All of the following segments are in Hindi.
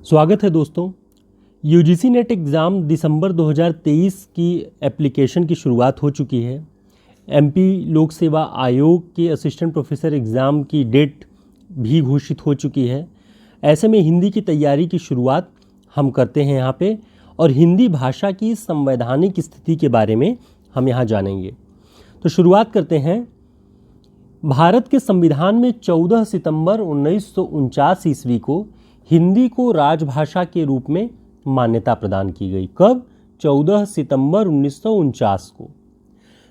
स्वागत है दोस्तों। यूजीसी नेट एग्ज़ाम दिसंबर 2023 की एप्लीकेशन की शुरुआत हो चुकी है। एमपी लोक सेवा आयोग के असिस्टेंट प्रोफेसर एग्ज़ाम की डेट भी घोषित हो चुकी है। ऐसे में हिंदी की तैयारी की शुरुआत हम करते हैं यहाँ पे, और हिंदी भाषा की संवैधानिक स्थिति के बारे में हम यहाँ जानेंगे। तो शुरुआत करते हैं। भारत के संविधान में 14 सितंबर 1949 ईस्वी को हिंदी को राजभाषा के रूप में मान्यता प्रदान की गई। कब? 14 सितंबर 1949 को।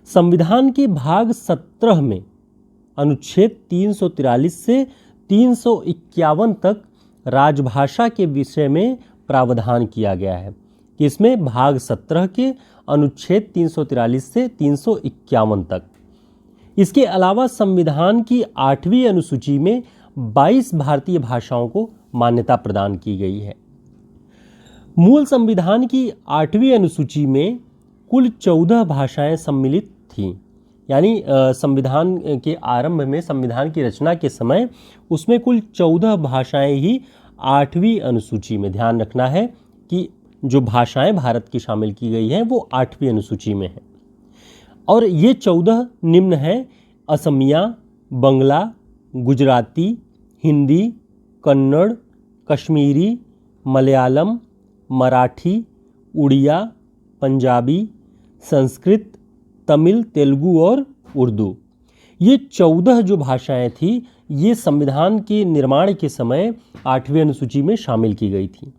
संविधान के भाग 17 में अनुच्छेद 343 से 351 तक राजभाषा के विषय में प्रावधान किया गया है कि इसमें भाग 17 के अनुच्छेद 343 से 351 तक। इसके अलावा संविधान की 8वीं अनुसूची में 22 भारतीय भाषाओं को मान्यता प्रदान की गई है। मूल संविधान की 8वीं अनुसूची में कुल 14 भाषाएं सम्मिलित थीं। यानी संविधान के आरंभ में, संविधान की रचना के समय, उसमें कुल 14 भाषाएं ही 8वीं अनुसूची में, ध्यान रखना है कि जो भाषाएं भारत की शामिल की गई हैं वो 8वीं अनुसूची में हैं। और ये 14 निम्न हैं: असमिया, बंगला, गुजराती, हिंदी, कन्नड़, कश्मीरी, मलयालम, मराठी, उड़िया, पंजाबी, संस्कृत, तमिल, तेलुगु और उर्दू। ये 14 जो भाषाएं थी, ये संविधान के निर्माण के समय 8वीं अनुसूची में शामिल की गई थी।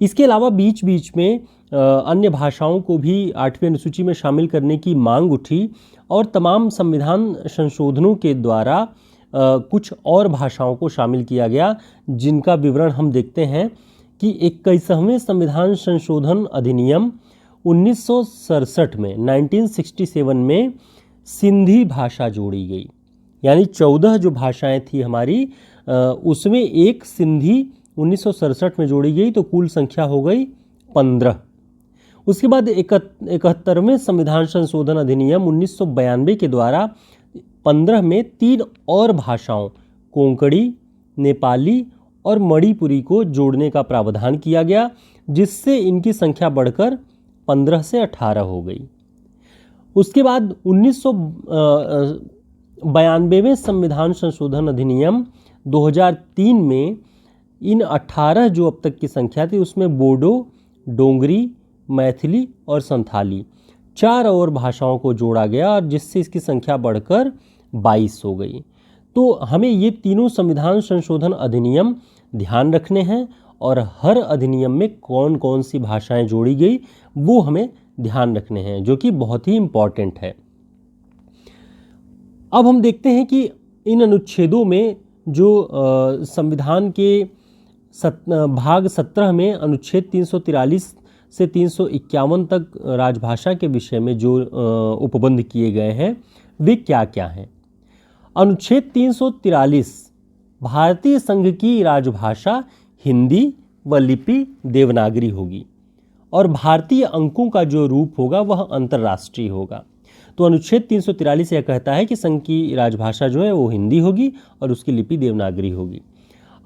इसके अलावा बीच बीच में अन्य भाषाओं को भी 8वीं अनुसूची में शामिल करने की मांग उठी, और तमाम संविधान संशोधनों के द्वारा कुछ और भाषाओं को शामिल किया गया, जिनका विवरण हम देखते हैं कि 21वें संविधान संशोधन अधिनियम 1967 में 1967 में सिंधी भाषा जोड़ी गई। यानी 14 जो भाषाएं थी हमारी, उसमें एक सिंधी 1967 में जोड़ी गई, तो कुल संख्या हो गई 15। उसके बाद 71वें संविधान संशोधन अधिनियम 1992 के द्वारा 15 में 3 और भाषाओं, कोंकणी, नेपाली और मणिपुरी को जोड़ने का प्रावधान किया गया, जिससे इनकी संख्या बढ़कर 15 से 18 हो गई। उसके बाद 1992वें संविधान संशोधन अधिनियम 2003 में इन 18 जो अब तक की संख्या थी, उसमें बोडो, डोंगरी, मैथिली और संथाली 4 और भाषाओं को जोड़ा गया, और जिससे इसकी संख्या बढ़कर 22 हो गई। तो हमें ये तीनों संविधान संशोधन अधिनियम ध्यान रखने हैं, और हर अधिनियम में कौन कौन सी भाषाएं जोड़ी गई वो हमें ध्यान रखने हैं, जो कि बहुत ही इम्पॉर्टेंट है। अब हम देखते हैं कि इन अनुच्छेदों में जो संविधान के भाग 17 में अनुच्छेद 343 से 351 तक राजभाषा के विषय में जो उपबंध किए गए हैं, वे क्या क्या हैं। अनुच्छेद 343, भारतीय संघ की राजभाषा हिंदी व लिपि देवनागरी होगी, और भारतीय अंकों का जो रूप होगा वह अंतर्राष्ट्रीय होगा। तो अनुच्छेद 343 यह कहता है कि संघ की राजभाषा जो है वो हिंदी होगी और उसकी लिपि देवनागरी होगी।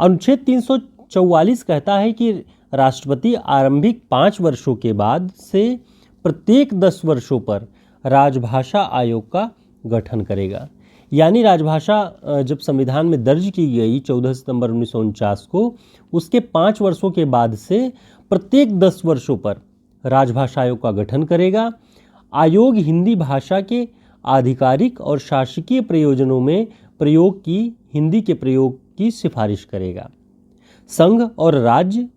अनुच्छेद 344 कहता है कि राष्ट्रपति आरंभिक 5 वर्षों के बाद से प्रत्येक 10 वर्षों पर राजभाषा आयोग का गठन करेगा। यानी राजभाषा जब संविधान में दर्ज की गई 14 सितंबर 1949 को, उसके 5 वर्षों के बाद से प्रत्येक 10 वर्षों पर राजभाषा आयोग का गठन करेगा। आयोग हिंदी भाषा के आधिकारिक और शासकीय प्रयोजनों में प्रयोग की हिंदी के प्रयोग की सिफारिश करेगा। संघ और राज्य,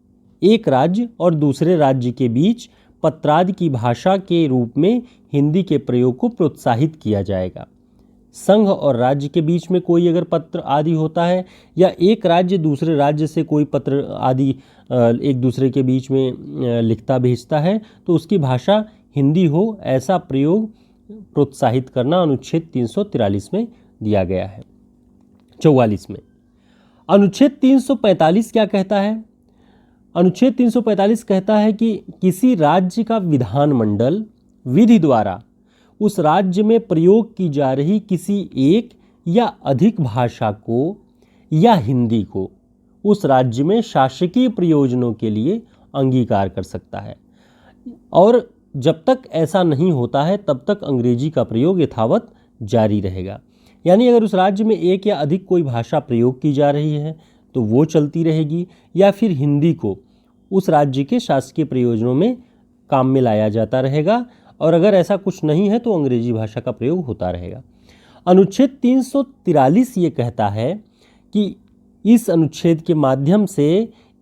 एक राज्य और दूसरे राज्य के बीच पत्रादि की भाषा के रूप में हिंदी के प्रयोग को प्रोत्साहित किया जाएगा। संघ और राज्य के बीच में कोई अगर पत्र आदि होता है, या एक राज्य दूसरे राज्य से कोई पत्र आदि एक दूसरे के बीच में लिखता भेजता है, तो उसकी भाषा हिंदी हो, ऐसा प्रयोग प्रोत्साहित करना अनुच्छेद 343 में दिया गया है। 44 में अनुच्छेद 345 क्या कहता है? अनुच्छेद 345 कहता है कि किसी राज्य का विधानमंडल विधि द्वारा उस राज्य में प्रयोग की जा रही किसी एक या अधिक भाषा को या हिंदी को उस राज्य में शासकीय प्रयोजनों के लिए अंगीकार कर सकता है, और जब तक ऐसा नहीं होता है तब तक अंग्रेजी का प्रयोग यथावत जारी रहेगा। यानी अगर उस राज्य में एक या अधिक कोई भाषा प्रयोग की जा रही है तो वो चलती रहेगी, या फिर हिंदी को उस राज्य के शासकीय प्रयोजनों में काम में लाया जाता रहेगा, और अगर ऐसा कुछ नहीं है तो अंग्रेजी भाषा का प्रयोग होता रहेगा। अनुच्छेद 343 ये कहता है कि इस अनुच्छेद के माध्यम से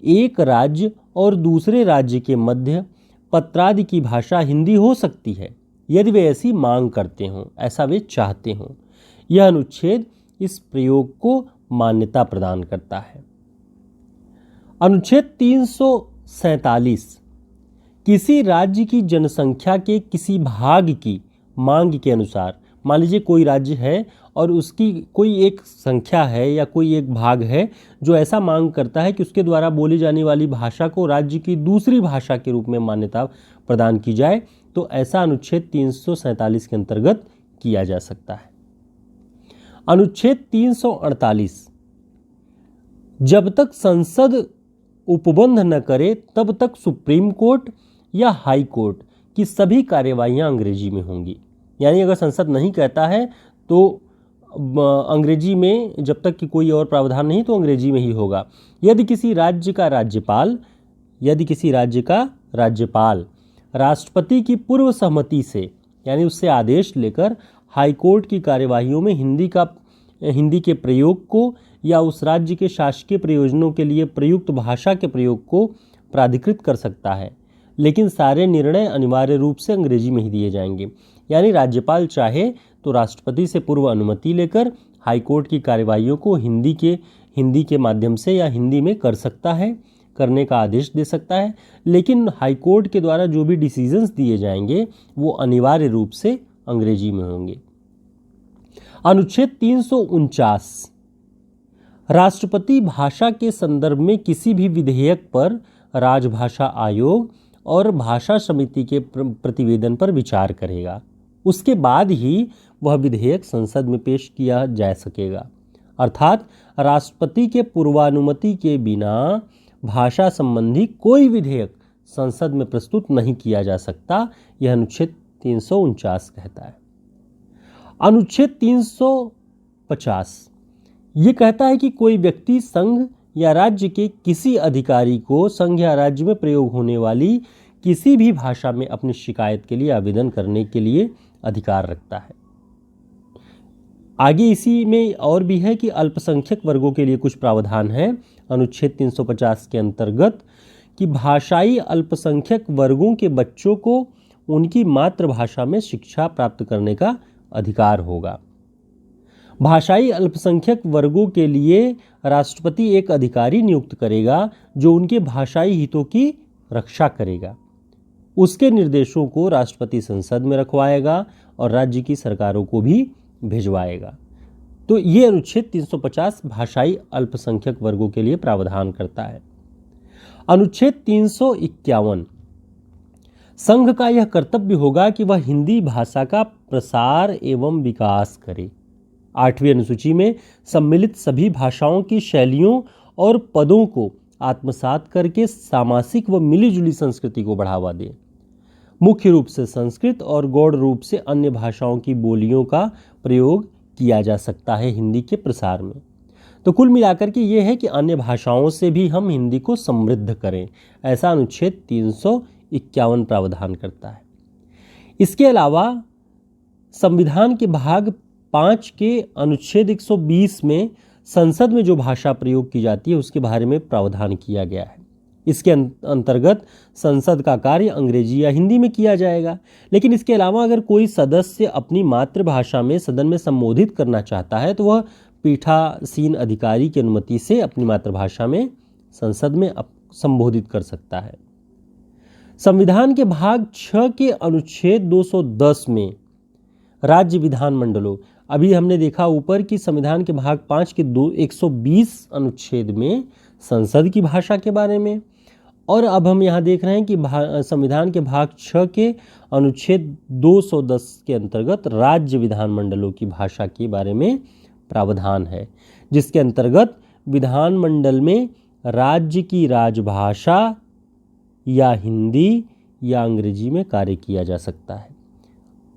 एक राज्य और दूसरे राज्य के मध्य पत्रादि की भाषा हिंदी हो सकती है यदि वे ऐसी मांग करते हों, ऐसा वे चाहते हों। यह अनुच्छेद इस प्रयोग को मान्यता प्रदान करता है। अनुच्छेद 347 किसी राज्य की जनसंख्या के किसी भाग की मांग के अनुसार, मान लीजिए कोई राज्य है और उसकी कोई एक संख्या है या कोई एक भाग है जो ऐसा मांग करता है कि उसके द्वारा बोली जाने वाली भाषा को राज्य की दूसरी भाषा के रूप में मान्यता प्रदान की जाए, तो ऐसा अनुच्छेद 347 के अंतर्गत किया जा सकता है। अनुच्छेद 348 जब तक संसद उपबंध न करे तब तक सुप्रीम कोर्ट या हाई कोर्ट की सभी कार्यवाहियां अंग्रेजी में होंगी। यानी अगर संसद नहीं कहता है तो अंग्रेजी में, जब तक कि कोई और प्रावधान नहीं तो अंग्रेजी में ही होगा। यदि किसी राज्य का राज्यपाल राष्ट्रपति की पूर्व सहमति से, यानी उससे आदेश लेकर हाईकोर्ट की कार्यवाहियों में हिंदी के प्रयोग को या उस राज्य के शासकीय प्रयोजनों के लिए प्रयुक्त भाषा के प्रयोग को प्राधिकृत कर सकता है, लेकिन सारे निर्णय अनिवार्य रूप से अंग्रेजी में ही दिए जाएंगे। यानी राज्यपाल चाहे तो राष्ट्रपति से पूर्व अनुमति लेकर हाईकोर्ट की कार्यवाहियों को हिंदी के माध्यम से या हिंदी में कर सकता है, करने का आदेश दे सकता है, लेकिन हाईकोर्ट के द्वारा जो भी डिसीजंस दिए जाएंगे वो अनिवार्य रूप से अंग्रेजी में होंगे। अनुच्छेद 349 राष्ट्रपति भाषा के संदर्भ में किसी भी विधेयक पर राजभाषा आयोग और भाषा समिति के प्रतिवेदन पर विचार करेगा, उसके बाद ही वह विधेयक संसद में पेश किया जा सकेगा। अर्थात राष्ट्रपति के पूर्वानुमति के बिना भाषा संबंधी कोई विधेयक संसद में प्रस्तुत नहीं किया जा सकता, यह अनुच्छेद 349 कहता है। अनुच्छेद 350 ये कहता है कि कोई व्यक्ति संघ या राज्य के किसी अधिकारी को संघ या राज्य में प्रयोग होने वाली किसी भी भाषा में अपनी शिकायत के लिए आवेदन करने के लिए अधिकार रखता है। आगे इसी में और भी है कि अल्पसंख्यक वर्गों के लिए कुछ प्रावधान है अनुच्छेद 350 के अंतर्गत कि भाषाई अल्पसंख्यक वर्गों के बच्चों को उनकी मातृभाषा में शिक्षा प्राप्त करने का अधिकार होगा। भाषाई अल्पसंख्यक वर्गों के लिए राष्ट्रपति एक अधिकारी नियुक्त करेगा जो उनके भाषाई हितों की रक्षा करेगा। उसके निर्देशों को राष्ट्रपति संसद में रखवाएगा और राज्य की सरकारों को भी भिजवाएगा। तो ये अनुच्छेद 350 भाषाई अल्पसंख्यक वर्गों के लिए प्रावधान करता है। अनुच्छेद 351 संघ का यह कर्तव्य होगा कि वह हिंदी भाषा का प्रसार एवं विकास करे। 8वीं अनुसूची में सम्मिलित सभी भाषाओं की शैलियों और पदों को आत्मसात करके सामासिक व मिलीजुली संस्कृति को बढ़ावा दे। मुख्य रूप से संस्कृत और गौड़ रूप से अन्य भाषाओं की बोलियों का प्रयोग किया जा सकता है हिंदी के प्रसार में। तो कुल मिलाकर के ये है कि अन्य भाषाओं से भी हम हिंदी को समृद्ध करें, ऐसा अनुच्छेद 351 प्रावधान करता है। इसके अलावा संविधान के भाग 5 के अनुच्छेद 120 में संसद में जो भाषा प्रयोग की जाती है उसके बारे में प्रावधान किया गया है। इसके अंतर्गत संसद का कार्य अंग्रेजी या हिंदी में किया जाएगा, लेकिन इसके अलावा अगर कोई सदस्य अपनी मातृभाषा में सदन में संबोधित करना चाहता है तो वह पीठासीन अधिकारी की अनुमति से अपनी मातृभाषा में संसद में संबोधित कर सकता है। संविधान के भाग 6 के अनुच्छेद 210 में राज्य विधानमंडलों, अभी हमने देखा ऊपर कि संविधान के भाग 5 के 120 अनुच्छेद में संसद की भाषा के बारे में, और अब हम यहाँ देख रहे हैं कि संविधान के भाग 6 के अनुच्छेद 210 के अंतर्गत राज्य विधानमंडलों की भाषा के बारे में प्रावधान है, जिसके अंतर्गत विधानमंडल में राज्य की राजभाषा या हिंदी या अंग्रेजी में कार्य किया जा सकता है।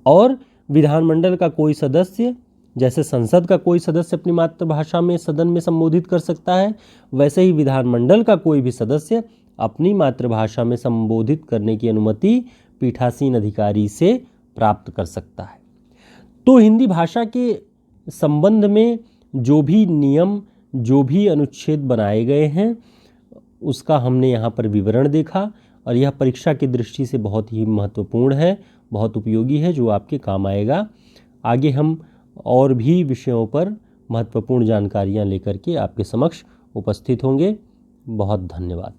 और विधानमंडल का कोई सदस्य, जैसे संसद का कोई सदस्य अपनी मातृभाषा में सदन में संबोधित कर सकता है, वैसे ही विधानमंडल का कोई भी सदस्य अपनी मातृभाषा में संबोधित करने की अनुमति पीठासीन अधिकारी से प्राप्त कर सकता है। तो हिंदी भाषा के संबंध में जो भी नियम, जो भी अनुच्छेद बनाए गए हैं, उसका हमने यहाँ पर विवरण देखा और यह परीक्षा की दृष्टि से बहुत ही महत्वपूर्ण है, बहुत उपयोगी है, जो आपके काम आएगा। आगे हम और भी विषयों पर महत्वपूर्ण जानकारियाँ लेकर के आपके समक्ष उपस्थित होंगे। बहुत धन्यवाद।